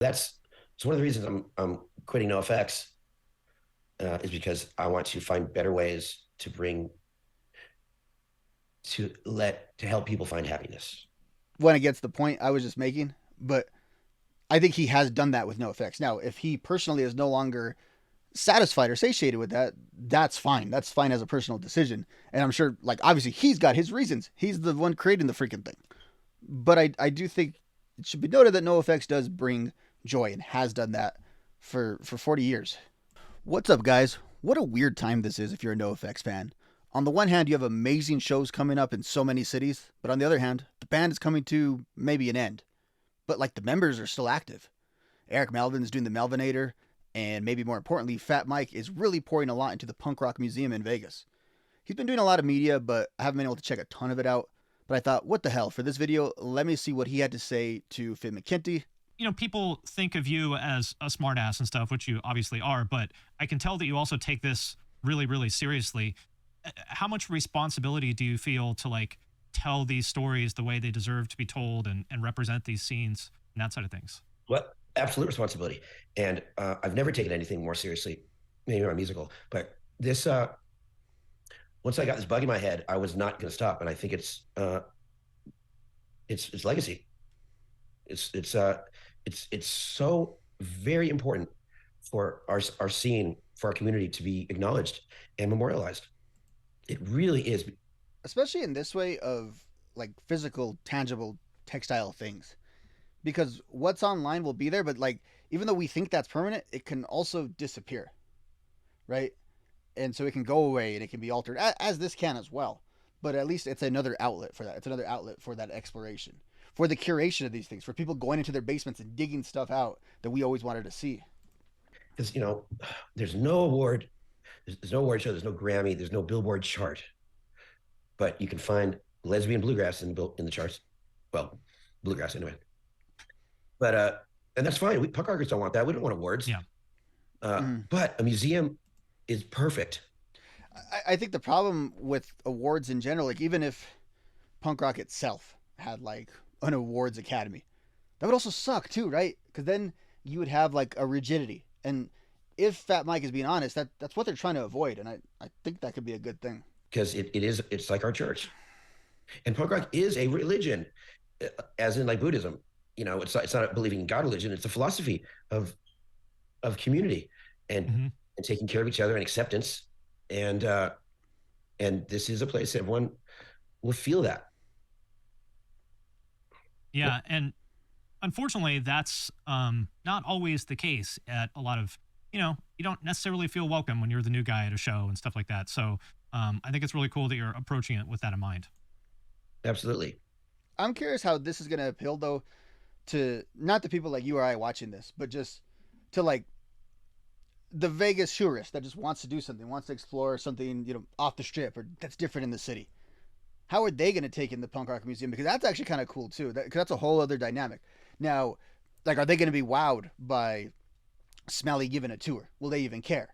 That's it's one of the reasons I'm quitting NoFX, is because I want to find better ways to bring to help people find happiness. Went against the point I was just making, but I think he has done that with no effects. Now, if he personally is no longer satisfied or satiated with that, that's fine. That's fine as a personal decision. And I'm sure, like, obviously, he's got his reasons. He's the one creating the freaking thing. But I do think it should be noted that NoFX does bring joy and has done that for 40 years. What's up, guys? What a weird time this is if you're a NoFX fan. On the one hand, you have amazing shows coming up in so many cities, but on the other hand, the band is coming to maybe an end. But like the members are still active. Eric Melvin's doing the Melvinator, and maybe more importantly, Fat Mike is really pouring a lot into the Punk Rock Museum in Vegas. He's been doing a lot of media, but I haven't been able to check a ton of it out. But I thought, what the hell? For this video, let me see what he had to say to Finn McKenty. People think of you as a smartass and stuff, which you obviously are, but I can tell that you also take this really, really seriously. How much responsibility do you feel to like tell these stories the way they deserve to be told and represent these scenes and that side of things? Well, absolute responsibility. And I've never taken anything more seriously, maybe my musical, but this, once I got this bug in my head, I was not going to stop. And I think it's legacy. It's so very important for our scene, for our community to be acknowledged and memorialized. It really is. Especially in this way of like physical, tangible, textile things. Because what's online will be there, but like even though we think that's permanent, it can also disappear, right? And so it can go away and it can be altered, as this can as well. But at least it's another outlet for that. It's another outlet for that exploration, for the curation of these things, for people going into their basements and digging stuff out that we always wanted to see. Because there's no award, there's no award show, there's no Grammy, there's no Billboard chart, but you can find lesbian bluegrass in the charts. Well, bluegrass anyway. But and that's fine. We punk rockers don't want that. We don't want awards. Yeah. But a museum is perfect. I think the problem with awards in general, like even if punk rock itself had like an awards academy, that would also suck too, right? Because then you would have like a rigidity. And if Fat Mike is being honest, that's what they're trying to avoid. And I think that could be a good thing. Because it's like our church. And punk rock is a religion, as in like Buddhism. It's not a believing in God religion. It's a philosophy of community and Mm-hmm. and taking care of each other and acceptance. And and this is a place everyone will feel that. Yeah. And unfortunately, that's not always the case at a lot of, you don't necessarily feel welcome when you're the new guy at a show and stuff like that. So I think it's really cool that you're approaching it with that in mind. Absolutely. I'm curious how this is going to appeal though to not the people like you or I watching this, but just to like the Vegas tourist that just wants to do something, wants to explore something, off the strip or that's different in the city. How are they going to take in the punk rock museum? Because that's actually kind of cool too. Because that's a whole other dynamic. Now, like, are they going to be wowed by Smelly giving a tour? Will they even care?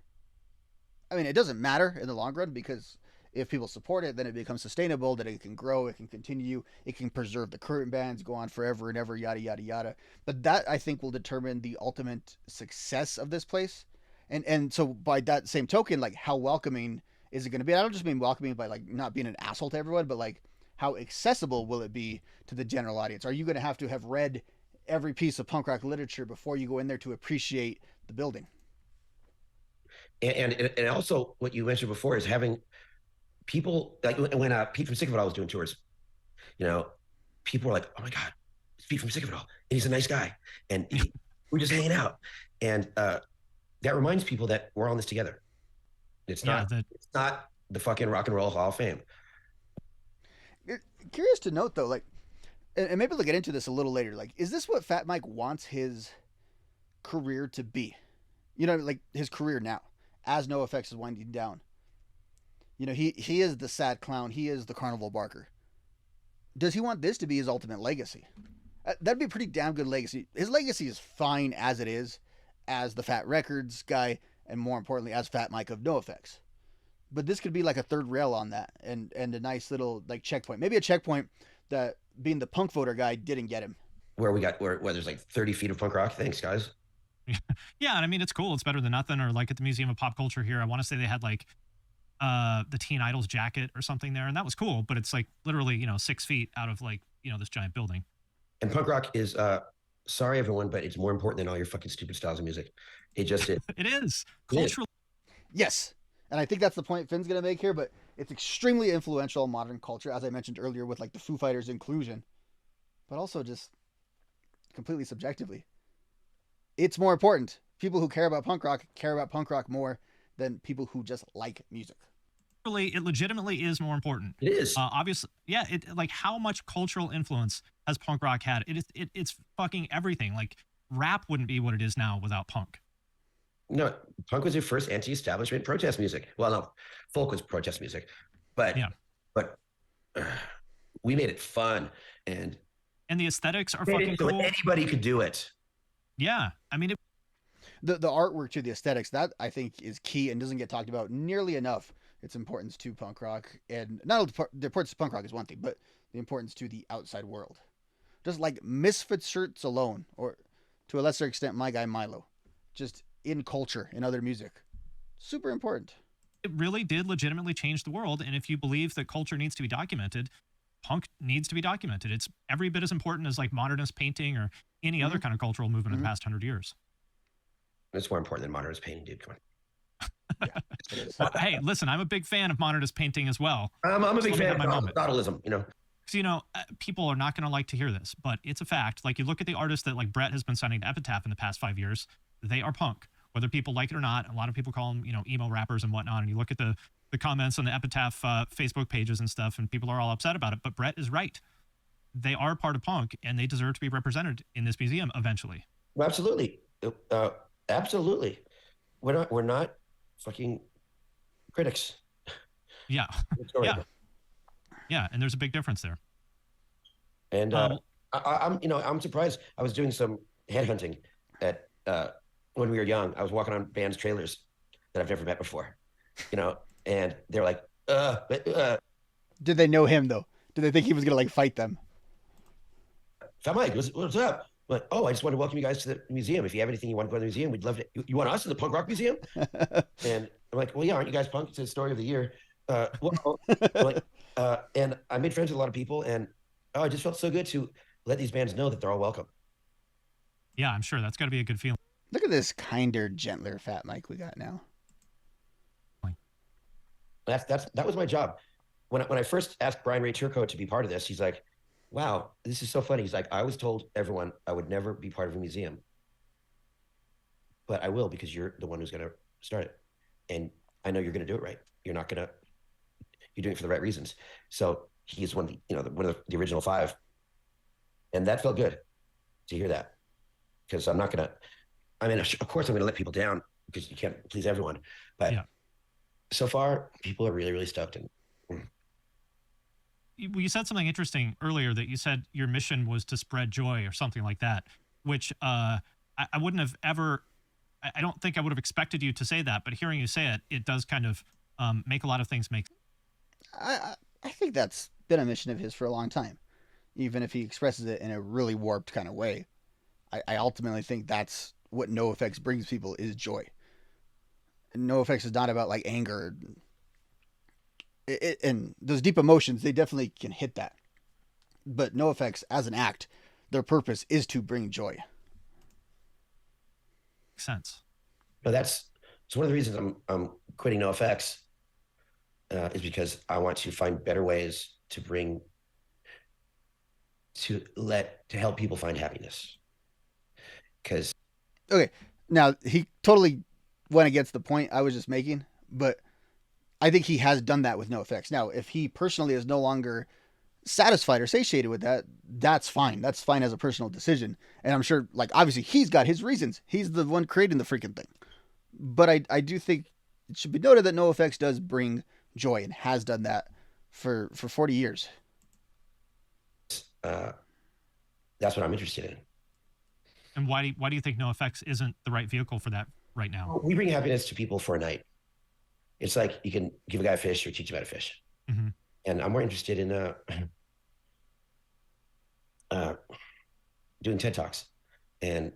I mean, it doesn't matter in the long run because if people support it, then it becomes sustainable. That it can grow, it can continue, it can preserve the current bands, go on forever and ever, yada yada yada. But that I think will determine the ultimate success of this place. And so by that same token, like how welcoming is it going to be? I don't just mean welcoming by like not being an asshole to everyone, but like how accessible will it be to the general audience? Are you going to have read every piece of punk rock literature before you go in there to appreciate the building? And also what you mentioned before is having people like when Pete from Sick of It All was doing tours, you know, people were like, "Oh my God, it's Pete from Sick of It All, and he's a nice guy," and we're just hanging out, and that reminds people that we're on this together. It's Yeah. not it's not the fucking Rock and Roll Hall of Fame. Curious to note though, like, and maybe we'll get into this a little later. Like, is this what Fat Mike wants his career to be? Like his career now, as NoFX is winding down. He is the sad clown. He is the carnival barker. Does he want this to be his ultimate legacy? That'd be a pretty damn good legacy. His legacy is fine as it is, as the Fat Records guy, and more importantly, as Fat Mike of NoFX. But this could be like a third rail on that, and a nice little like checkpoint. Maybe a checkpoint that being the punk voter guy didn't get him. where there's like 30 feet of punk rock. Thanks, guys. Yeah, and I mean it's cool. It's better than nothing. Or like at the Museum of Pop Culture here, I want to say they had like the Teen Idols jacket or something there, and that was cool. But it's like literally 6 feet out of like this giant building. And punk rock is sorry everyone, but it's more important than all your fucking stupid styles of music. It just is. It is It is. culturally. Yes. And I think that's the point Finn's going to make here, but it's extremely influential in modern culture, as I mentioned earlier, with like the Foo Fighters inclusion, but also just completely subjectively. It's more important. People who care about punk rock more than people who just like music. It legitimately is more important. It is. Obviously, yeah. Like how much cultural influence has punk rock had? It's fucking everything. Like rap wouldn't be what it is now without punk. No, punk was your first anti-establishment protest music. Well, no, folk was protest music, but we made it fun and the aesthetics are fucking so cool. Anybody could do it. Yeah, I mean, the artwork to the aesthetics, that I think is key and doesn't get talked about nearly enough. Its importance to punk rock, and not only the importance to punk rock is one thing, but the importance to the outside world. Just like Misfits shirts alone, or to a lesser extent, My Guy Milo, just in culture, in other music, super important. It really did legitimately change the world, and if you believe that culture needs to be documented, punk needs to be documented. It's every bit as important as like modernist painting or any other kind of cultural movement in the past 100 years. It's more important than modernist painting, dude. Come on. Well, hey, listen, I'm a big fan of modernist painting as well. I'm a big fan of Nautism, Because, people are not going to like to hear this, but it's a fact. Like, you look at the artists that, like, Brett has been signing to Epitaph in the past 5 years, they are punk. Whether people like it or not, a lot of people call them, emo rappers and whatnot. And you look at the comments on the Epitaph Facebook pages and stuff, and people are all upset about it. But Brett is right. They are part of punk, and they deserve to be represented in this museum eventually. Well, absolutely. Absolutely. We're not fucking critics. Yeah. Yeah, and there's a big difference there. And I'm surprised. I was doing some headhunting at when we were young. I was walking on bands' trailers that I've never met before, and they're like, Did they know him though? Did they think he was gonna like fight them? Fat Mike, what's up? I'm like, I just want to welcome you guys to the museum. If you have anything you want to go to the museum, we'd love it. You want us in the punk rock museum? And I'm like, well, yeah, aren't you guys punk? It's the story of the year. And I made friends with a lot of people, and I just felt so good to let these bands know that they're all welcome. Yeah, I'm sure that's got to be a good feeling. Look at this kinder, gentler Fat Mike we got now. That was my job. When I first asked Brian Ray Turco to be part of this, he's like, wow, this is so funny. He's like, I always told everyone I would never be part of a museum, but I will because you're the one who's going to start it. And I know you're going to do it right. You're doing it for the right reasons. So he's one of the original 5. And that felt good to hear that, because I'm not going to, of course I'm going to let people down because you can't please everyone, but so far people are really, really stoked. And you said something interesting earlier, that you said your mission was to spread joy or something like that, which I wouldn't have ever, I don't think I would have expected you to say that, but hearing you say it, it does kind of make a lot of things make. I think that's been a mission of his for a long time, even if he expresses it in a really warped kind of way. I ultimately think that's what NOFX brings people, is joy. And NOFX is not about like anger. And those deep emotions, they definitely can hit that. But NOFX as an act, their purpose is to bring joy. Makes sense. No, it's one of the reasons I'm quitting NOFX is because I want to find better ways to help people find happiness. Okay, now he totally went against the point I was just making, but I think he has done that with NOFX. Now, if he personally is no longer satisfied or satiated with that, that's fine. That's fine as a personal decision. And I'm sure, like, obviously he's got his reasons. He's the one creating the freaking thing. But I do think it should be noted that NOFX does bring joy and has done that for 40 years. That's what I'm interested in. And why do you think NOFX isn't the right vehicle for that right now? We bring happiness to people for a night. It's like you can give a guy a fish or teach him how to fish. Mm-hmm. And I'm more interested in doing TED Talks, and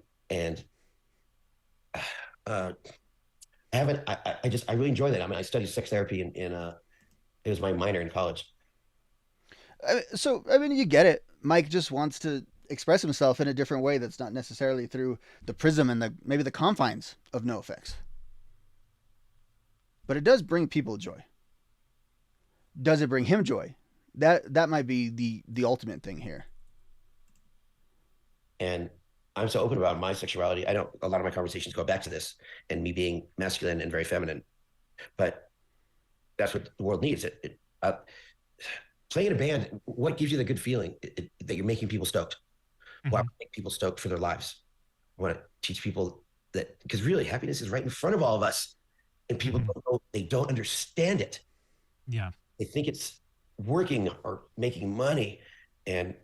uh, I haven't. I really enjoy that. I mean, I studied sex therapy in it was my minor in college. So I mean, you get it. Mike just wants to express himself in a different way that's not necessarily through the prism and the maybe the confines of NoFX. But it does bring people joy. Does it bring him joy? That might be the ultimate thing here. And I'm so open about my sexuality. I don't. A lot of my conversations go back to this and me being masculine and very feminine. But that's what the world needs. Playing in a band, what gives you the good feeling that you're making people stoked? Mhm. Well, I make people stoked for their lives. I want to teach people that, because really happiness is right in front of all of us, and people don't know, they don't understand it. Yeah. They think it's working or making money, and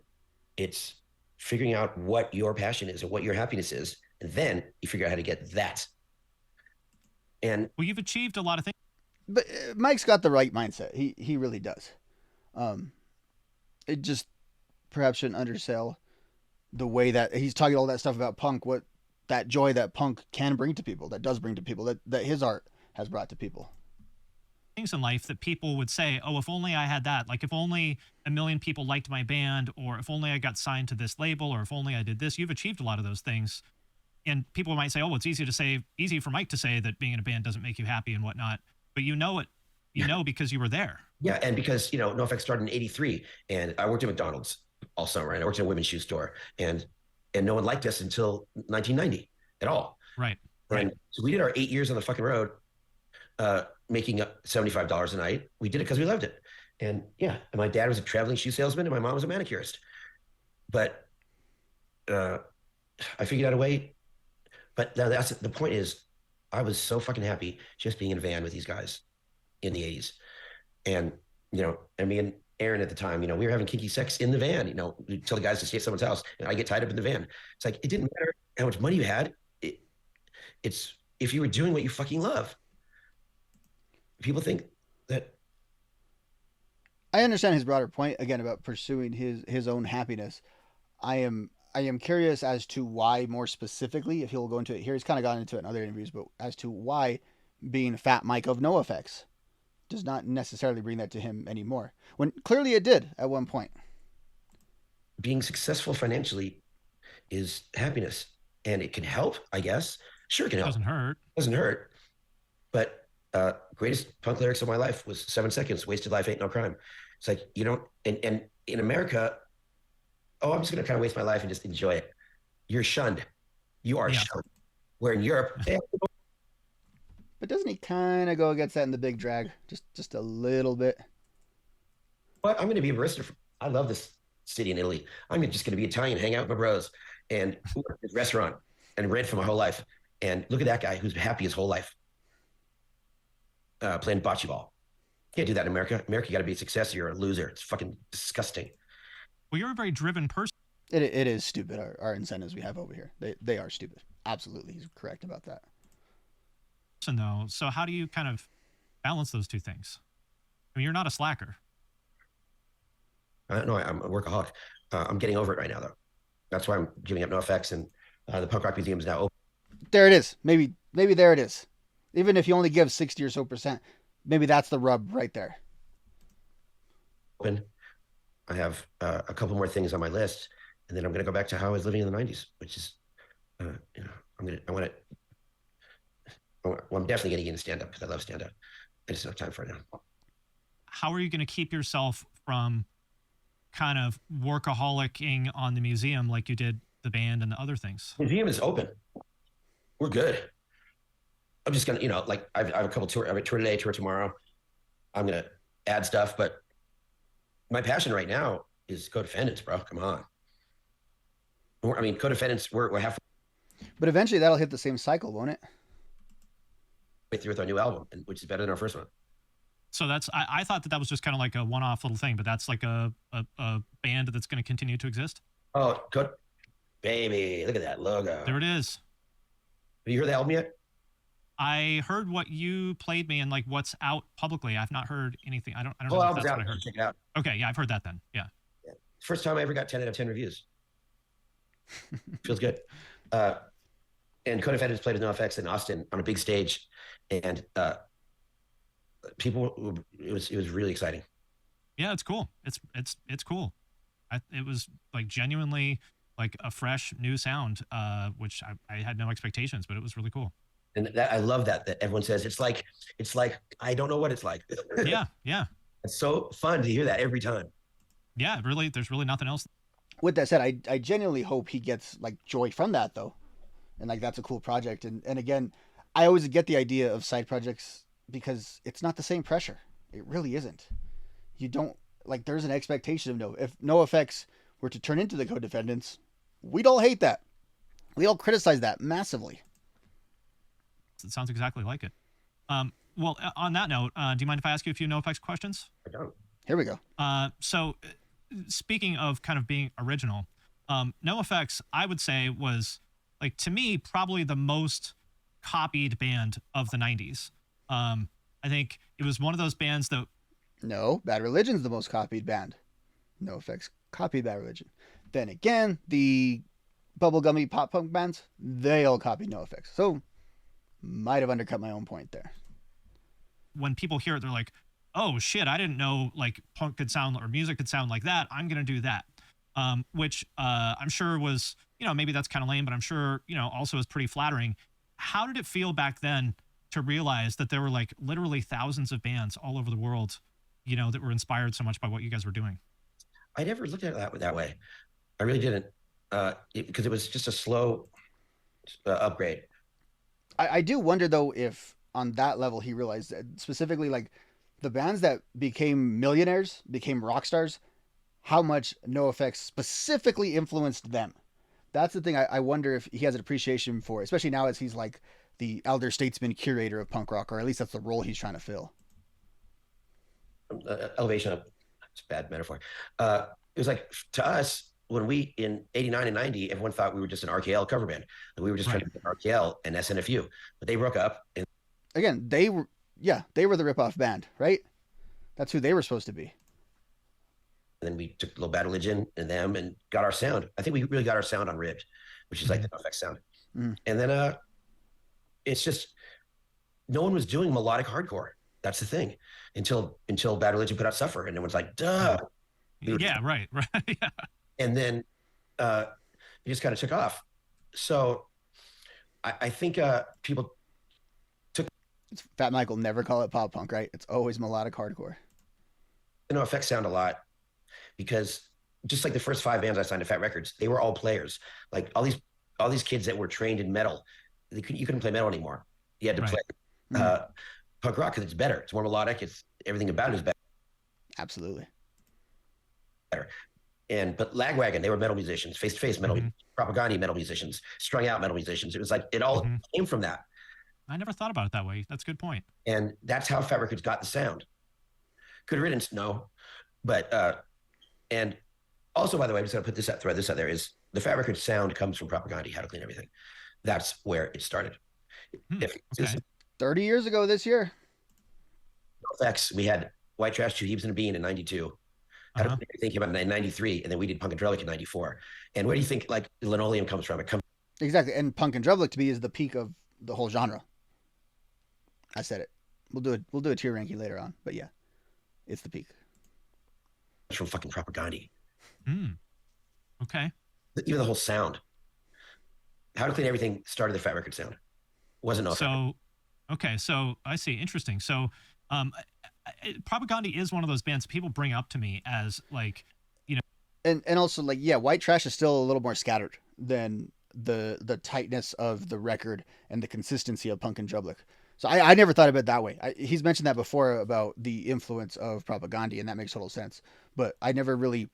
it's figuring out what your passion is and what your happiness is, and then you figure out how to get that. And Well, you've achieved a lot of things. But Mike's got the right mindset. He really does. It just perhaps shouldn't undersell the way that he's talking all that stuff about punk, what that joy that punk can bring to people, that does bring to people, that his art has brought to people. Things in life that people would say, oh, if only I had that. Like, if only a million people liked my band, or if only I got signed to this label, or if only I did this. You've achieved a lot of those things. And people might say, oh, it's easy for Mike to say that being in a band doesn't make you happy and whatnot. But you know it, because you were there. yeah, and because NoFX started in '83, and I worked at McDonald's all summer, and I worked at a women's shoe store, and no one liked us until 1990 at all. Right. And so we did our 8 years on the fucking road, making up $75 a night. We did it because we loved it. And yeah, and my dad was a traveling shoe salesman, and my mom was a manicurist. But I figured out a way. But that's the point is, I was so fucking happy just being in a van with these guys in the 80s. And, and me and Aaron at the time, we were having kinky sex in the van, we tell the guys to stay at someone's house, and I get tied up in the van. It's like, it didn't matter how much money you had. It's if you were doing what you fucking love. People think that. I understand his broader point again about pursuing his own happiness. I am curious as to why more specifically, if he'll go into it here. He's kind of gone into it in other interviews, but as to why being Fat Mike of NoFX does not necessarily bring that to him anymore, when clearly it did at one point. Being successful financially is happiness, and it can help, I guess. Sure, it can help. Doesn't hurt. But greatest punk lyrics of my life was 7 seconds. Wasted life ain't no crime. It's like, and in America, I'm just going to kind of waste my life and just enjoy it. You're shunned. You are shunned. Where in Europe, but doesn't he kind of go against that in the Big Drag? Just a little bit. But I'm going to be a barista. I love this city in Italy. I'm just going to be Italian, hang out with my bros, and work at this restaurant and rent for my whole life. And look at that guy who's happy his whole life playing bocce ball. Can't do that in America. America, you got to be a success. You're a loser. It's fucking disgusting. Well, you're a very driven person. It is stupid. Our incentives we have over here, they are stupid. Absolutely, he's correct about that. Though, so how do you kind of balance those two things? I mean, you're not a slacker. No, I'm a workaholic. I'm getting over it right now, though. That's why I'm giving up NoFX, and the Punk Rock Museum is now open. There it is. Maybe there it is. Even if you only give 60 or so %, maybe that's the rub right there. Open. I have a couple more things on my list, and then I'm going to go back to how I was living in the '90s, which is, I'm definitely going to get into stand-up because I love stand-up. I just don't have time for it now. How are you going to keep yourself from kind of workaholicing on the museum like you did the band and the other things? Museum is open. We're good. I'm just going to, I have a couple tours. I have a tour today, tour tomorrow. I'm going to add stuff, but my passion right now is co-defendants, bro. Come on. Co-defendants, we're halfway. But eventually that'll hit the same cycle, won't it? Through with our new album, which is better than our first one. So I thought that was just kind of like a one-off little thing, but that's like a band that's going to continue to exist. Oh, good. Baby, look at that logo. There it is. Have you heard the album yet? I heard what you played me and like what's out publicly. I've not heard anything. I don't know if that's what I heard. Check it out. Okay, yeah, I've heard that then. Yeah. First time I ever got 10 out of 10 reviews. Feels good. And Co-Defendants played with NoFX in Austin on a big stage, and it was really exciting. Yeah, it's cool. It's cool. It was like genuinely like a fresh new sound, which I had no expectations, but it was really cool. And that, I love that everyone says it's like I don't know what it's like. Yeah, yeah. It's so fun to hear that every time. Yeah, really, there's really nothing else. With that said, I genuinely hope he gets like joy from that though, and like that's a cool project. And again, I always get the idea of side projects because it's not the same pressure. It really isn't. You don't like. There's an expectation of if NoFX were to turn into the Co-Defendants, we'd all hate that. We'd all criticize that massively. It sounds exactly like it. Well, on that note, do you mind if I ask you a few NoFX questions? I don't. Here we go. So, speaking of kind of being original, NoFX, I would say, was like to me probably the most copied band of the '90s. I think it was one of those bands that. No, Bad Religion's the most copied band. NoFX copied Bad Religion. Then again, the bubblegummy pop punk bands, they all copied NoFX. So, might have undercut my own point there. When people hear it, they're like, oh shit, I didn't know like punk could sound or music could sound like that. I'm going to do that. Which I'm sure was, maybe that's kind of lame, but I'm sure, also is pretty flattering. How did it feel back then to realize that there were like literally thousands of bands all over the world, that were inspired so much by what you guys were doing? I never looked at it that way. I really didn't, because it was just a slow upgrade. I do wonder though if on that level he realized that specifically like the bands that became millionaires, became rock stars, how much NoFX specifically influenced them. That's the thing I wonder if he has an appreciation for, especially now as he's like the elder statesman curator of punk rock, or at least that's the role he's trying to fill. Elevation, it's a bad metaphor. It was like to us, when we in 89 and 90, everyone thought we were just an RKL cover band. And we were just trying to be RKL and SNFU. But they broke up. And again, they were the ripoff band, right? That's who they were supposed to be. And then we took a little Bad Religion and them and got our sound. I think we really got our sound on Ribbed, which is like the NoFX sound. And then it's just no one was doing melodic hardcore. That's the thing. Until Bad Religion put out Suffer, and everyone's like, duh. Yeah, right. Yeah. And then it just kind of took off. So I think people took. Fat Mike will never call it pop punk, right? It's always melodic hardcore. The NoFX sound a lot because just like the first 5 bands I signed to Fat Records, they were all players. Like all these kids that were trained in metal, you couldn't play metal anymore. You had to play punk rock because it's better. It's more melodic. It's everything about it is better. Absolutely. Better. But Lagwagon, they were metal musicians, Face to Face metal, Propaganda metal musicians, Strung Out metal musicians. It was like it all came from that. I never thought about it that way. That's a good point. And that's how Fat Records got the sound. Good Riddance, no. But and also, by the way, I'm just gonna throw this out there, is the Fat Records sound comes from Propaganda, How to Clean Everything. That's where it started. 30 years ago this year. NoFX, we had White Trash, Two Heaves and a Bean in 92. How to Clean Everything came out in 93, and then we did Punk and Drublic in 94. And where do you think like Linoleum comes from? It comes exactly. And Punk and Drublic to me is the peak of the whole genre. I said it. We'll do a tier ranking later on, but yeah, it's the peak. From fucking Propaganda. Okay. Even the whole sound. How to Clean Everything started the Fat Record sound. Wasn't NoFX. So, okay, so I see. Interesting. So, Propaganda is one of those bands people bring up to me as like, and also like, yeah, White Trash is still a little more scattered than the tightness of the record and the consistency of Punk and Drublic. So I never thought of it that way. He's mentioned that before about the influence of Propaganda, and that makes total sense. But I never really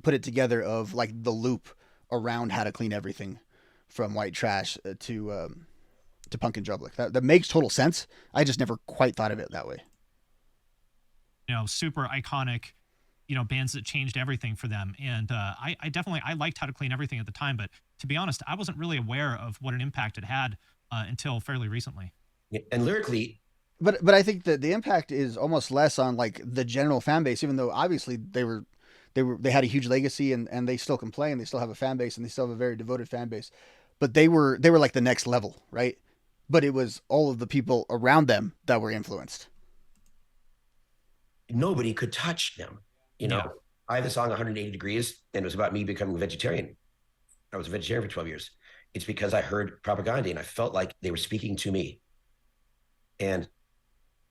put it together of like the loop around How to Clean Everything from White Trash to Punk and Drublic. That makes total sense. I just never quite thought of it that way. Super iconic, bands that changed everything for them. And I definitely liked How to Clean Everything at the time, but to be honest, I wasn't really aware of what an impact it had until fairly recently. And lyrically, but I think that the impact is almost less on like the general fan base, even though obviously they were they had a huge legacy, and they still can play, and they still have a fan base, and they still have a very devoted fan base. But they were like the next level, right? But it was all of the people around them that were influenced. Nobody could touch them. You know, Yeah. I have the song 180 Degrees, and it was about me becoming a vegetarian. I was a vegetarian for 12 years. It's because I heard propaganda and I felt like they were speaking to me. And,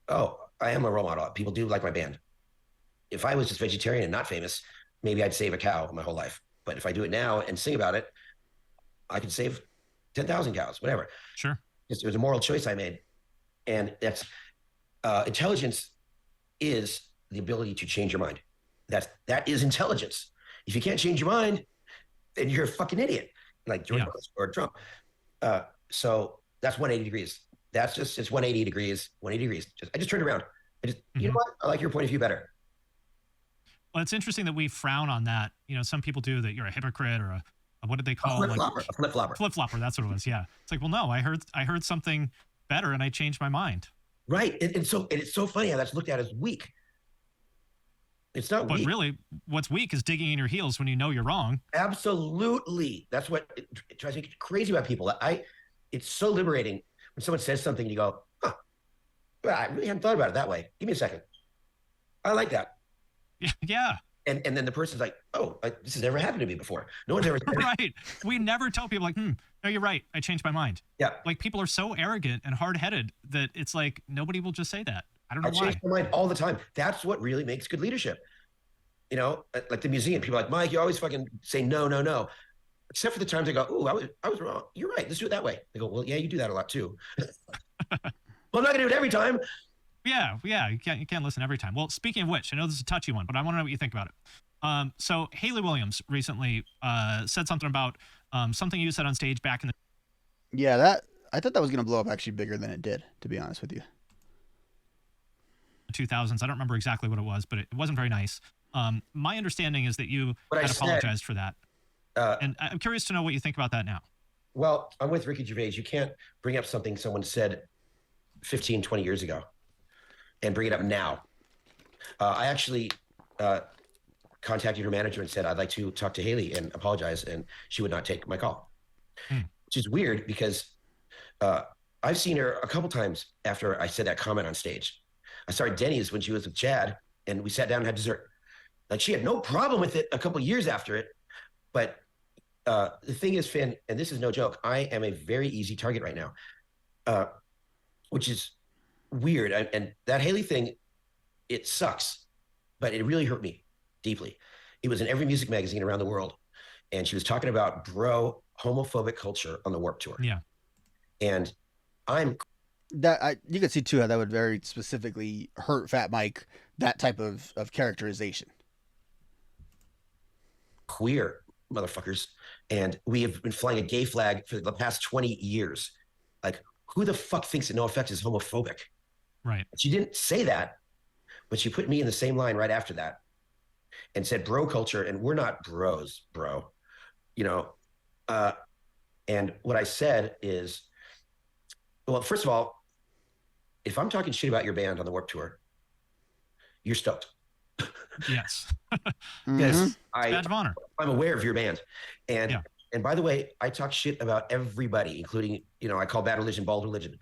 oh, I am a role model. People do like my band. If I was just vegetarian and not famous, maybe I'd save a cow my whole life. But if I do it now and sing about it, I could save 10,000 cows, whatever. Sure. It was a moral choice I made. And that's intelligence is the ability to change your mind. That is intelligence. If you can't change your mind, then you're a fucking idiot, like George Bush or Trump. So that's 180 degrees. That's just, it's 180 degrees, 180 degrees. I just turned around. You know what? I like your point of view better. Well, it's interesting that we frown on that. You know, some people do that. You're a hypocrite or a what did they call a flip-flopper. Flip-flopper. That's what it was. Yeah. It's like, well, no, I heard something better and I changed my mind. Right. And it's so funny how that's looked at as weak. It's not but weak. Really, what's weak is digging in your heels when you know you're wrong. Absolutely. That's what it drives me crazy about people. It's so liberating when someone says something and you go, huh, well, I really hadn't thought about it that way. Give me a second. I like that. Yeah. And then the person's like, oh, this has never happened to me before. No one's ever said it. Right. We never tell people like, no, you're right. I changed my mind. Yeah. Like people are so arrogant and hard-headed that it's like nobody will just say that. I don't know why. I change my mind all the time. That's what really makes good leadership. You know, like the museum, people are like, Mike, you always fucking say no, no, no. Except for the times I go, ooh, I was wrong. You're right. Let's do it that way. They go, well, yeah, you do that a lot too. Well, I'm not gonna do it every time. Yeah. You can't listen every time. Well, speaking of which, I know this is a touchy one, but I want to know what you think about it. So Haley Williams recently said something about something you said on stage back in the Yeah, I thought that was gonna blow up actually bigger than it did, to be honest with you. 2000s. I don't remember exactly what it was, but it wasn't very nice. My understanding is that you had apologized for that. And I'm curious to know what you think about that now. Well, I'm with Ricky Gervais. You can't bring up something someone said 15, 20 years ago and bring it up now. I actually contacted her manager and said, I'd like to talk to Haley and apologize. And she would not take my call, which is weird because I've seen her a couple times after I said that comment on stage. I saw her at Denny's when she was with Chad and we sat down and had dessert. Like she had no problem with it a couple years after it. But the thing is, Finn, and this is no joke, I am a very easy target right now, which is weird. And that Haley thing, it sucks, but it really hurt me deeply. It was in every music magazine around the world. And she was talking about homophobic culture on the Warped Tour. Yeah. And you can see too how that would very specifically hurt Fat Mike, that type of characterization. Queer motherfuckers. And we have been flying a gay flag for the past 20 years. Like, who the fuck thinks that NOFX is homophobic? Right. She didn't say that, but she put me in the same line right after that and said bro culture, and we're not bros, bro. You know, and what I said is, well, first of all, if I'm talking shit about your band on the Warped Tour, you're stoked. Yes. Because badge of honor. I'm aware of your band. And by the way, I talk shit about everybody, including, you know, I call Bad Religion bald religion.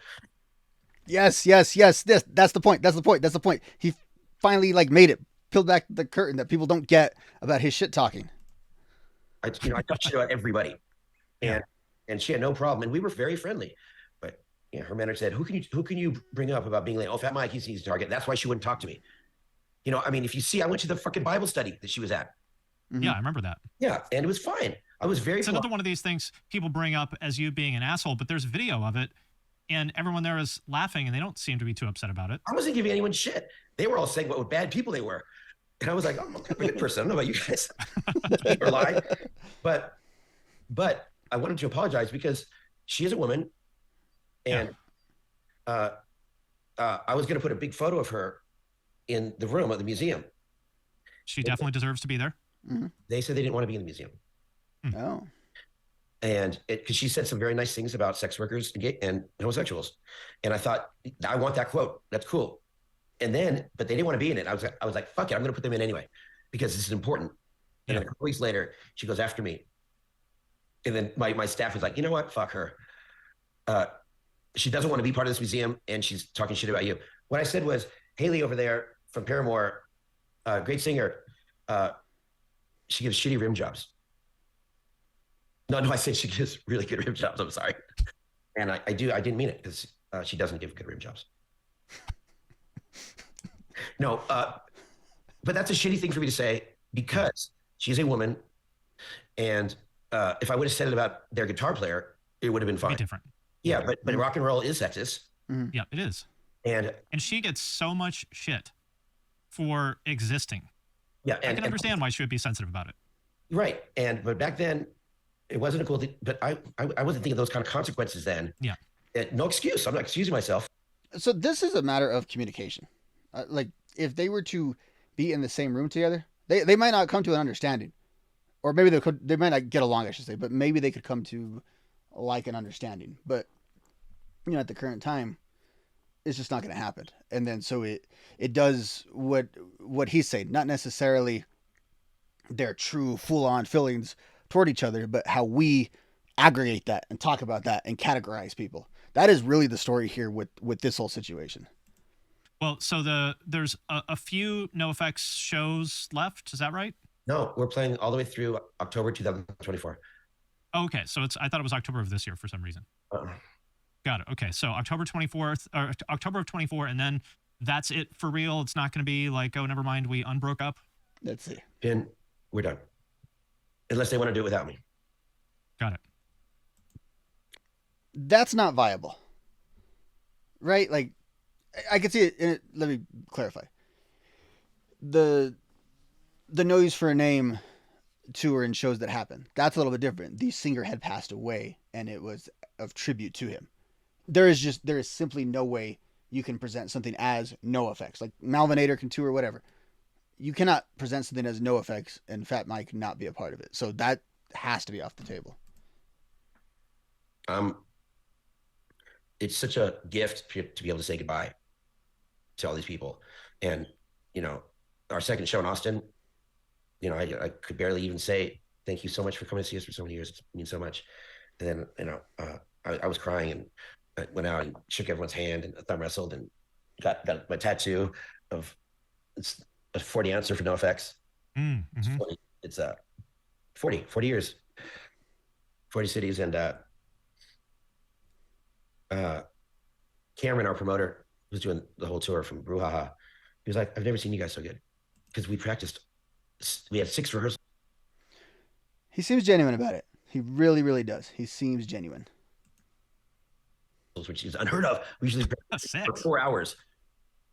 Yes. That's the point. He finally made it, peeled back the curtain that people don't get about his shit talking. I talk shit about everybody. And she had no problem. And we were very friendly. But her manager said, who can you bring up about being late? Oh, Fat Mike, he's an easy target. That's why she wouldn't talk to me. You know, I mean, if you see, I went to the fucking Bible study that she was at. Mm-hmm. Yeah, I remember that. Yeah, and it was fine. I was very. It's another one of these things people bring up as you being an asshole, but there's video of it, and everyone there is laughing, and they don't seem to be too upset about it. I wasn't giving anyone shit. They were all saying what bad people they were, and I was like, oh, I'm a good person. I don't know about you guys, or lie, but I wanted to apologize because she is a woman, and I was going to put a big photo of her in the room of the museum. She definitely deserves to be there. Mm-hmm. They said they didn't want to be in the museum. Oh. And because she said some very nice things about sex workers and homosexuals. And I thought, I want that quote. That's cool. And then, but they didn't want to be in it. I was like, fuck it. I'm going to put them in anyway, because this is important. And then a couple weeks later, she goes after me. And then my staff was like, you know what? Fuck her. She doesn't want to be part of this museum, and she's talking shit about you. What I said was, Haley over there from Paramore, great singer, she gives shitty rim jobs. No, I said she gives really good rim jobs. I'm sorry. And I didn't mean it, because she doesn't give good rim jobs. No, but that's a shitty thing for me to say, because she's a woman, and if I would have said it about their guitar player, it would have been fine. Different. Yeah, but rock and roll is sexist. Yeah, it is. And she gets so much shit for existing. Yeah, I can understand why she would be sensitive about it. Right, but back then, it wasn't a cool thing. But I wasn't thinking of those kind of consequences then. Yeah. No excuse. I'm not excusing myself. So this is a matter of communication. Like, if they were to be in the same room together, they might not come to an understanding, or maybe they might not get along, I should say, but maybe they could come to like an understanding. But at the current time, it's just not going to happen. And then so it does what he's saying, not necessarily their true full-on feelings toward each other, but how we aggregate that and talk about that and categorize people. That is really the story here with this whole situation. Well, so there's a few NOFX shows left. Is that right? No, we're playing all the way through October 2024. Okay, so I thought it was October of this year for some reason. Got it. Okay, so October 24th, or October of 24, and then that's it for real. It's not going to be like, oh, never mind, we unbroke up. Let's see. And we're done, unless they want to do it without me. Got it. That's not viable, right? Like, I can see it. Let me clarify. The Noise for a Name tour and shows that happen, that's a little bit different. The singer had passed away, and it was of tribute to him. There is simply no way you can present something as NOFX. Like Malvinator can tour, whatever. You cannot present something as NOFX and Fat Mike not be a part of it. So that has to be off the table. It's such a gift to be able to say goodbye to all these people. And, our second show in Austin, I could barely even say, thank you so much for coming to see us for so many years. It means so much. And then, I was crying, and I went out and shook everyone's hand and thumb wrestled and got my tattoo of it's a 40 ouncer for NOFX. Mm-hmm. It's 40 years, 40 cities. And Cameron, our promoter, was doing the whole tour from Brouhaha. He was like, I've never seen you guys so good, because we practiced. We had 6 rehearsals. He seems genuine about it. He really, really does. He seems genuine. Which is unheard of. We usually practice for 4 hours,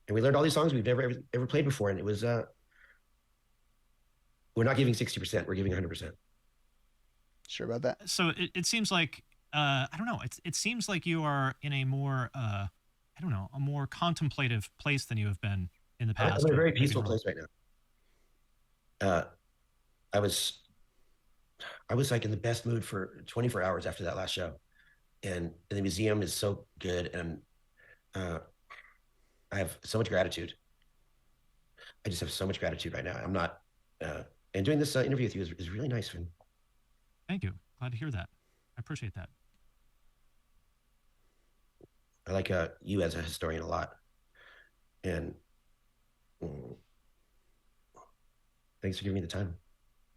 and we learned all these songs we've never ever played before. And it was we're not giving 60%. We're giving 100%. Sure about that? So it seems like I don't know. It seems like you are in a more a more contemplative place than you have been in the past. I'm in a very peaceful place right now. I was like in the best mood for 24 hours after that last show, and the museum is so good, and I have so much gratitude. I just have so much gratitude right now. I'm not, and doing this interview with you is really nice. Thank you. Glad to hear that. I appreciate that. I like you as a historian a lot, and thanks for giving me the time.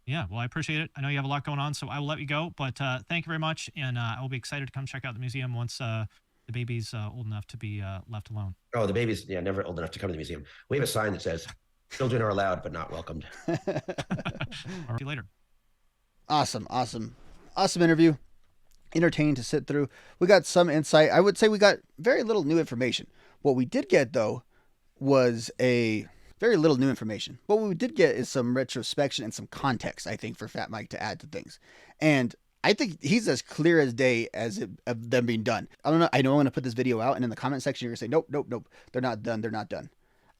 Yeah, well, I appreciate it. I know you have a lot going on, so I will let you go. But thank you very much, and I will be excited to come check out the museum once the baby's old enough to be left alone. Oh, the baby's never old enough to come to the museum. We have a sign that says, "Children are allowed, but not welcomed." I'll see you later. Awesome interview. Entertaining to sit through. We got some insight. I would say we got very little new information. What we did get, though, was very little new information. What we did get is some retrospection and some context, I think, for Fat Mike to add to things. And I think he's as clear as day of them being done. I don't know. I know I'm going to put this video out, and in the comment section, you're going to say, nope. They're not done. They're not done.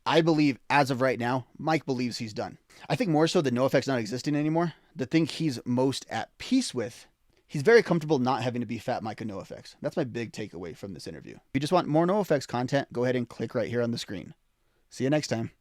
I believe, as of right now, Mike believes he's done. I think more so than NOFX not existing anymore, the thing he's most at peace with, he's very comfortable not having to be Fat Mike of NOFX. That's my big takeaway from this interview. If you just want more NOFX content, go ahead and click right here on the screen. See you next time.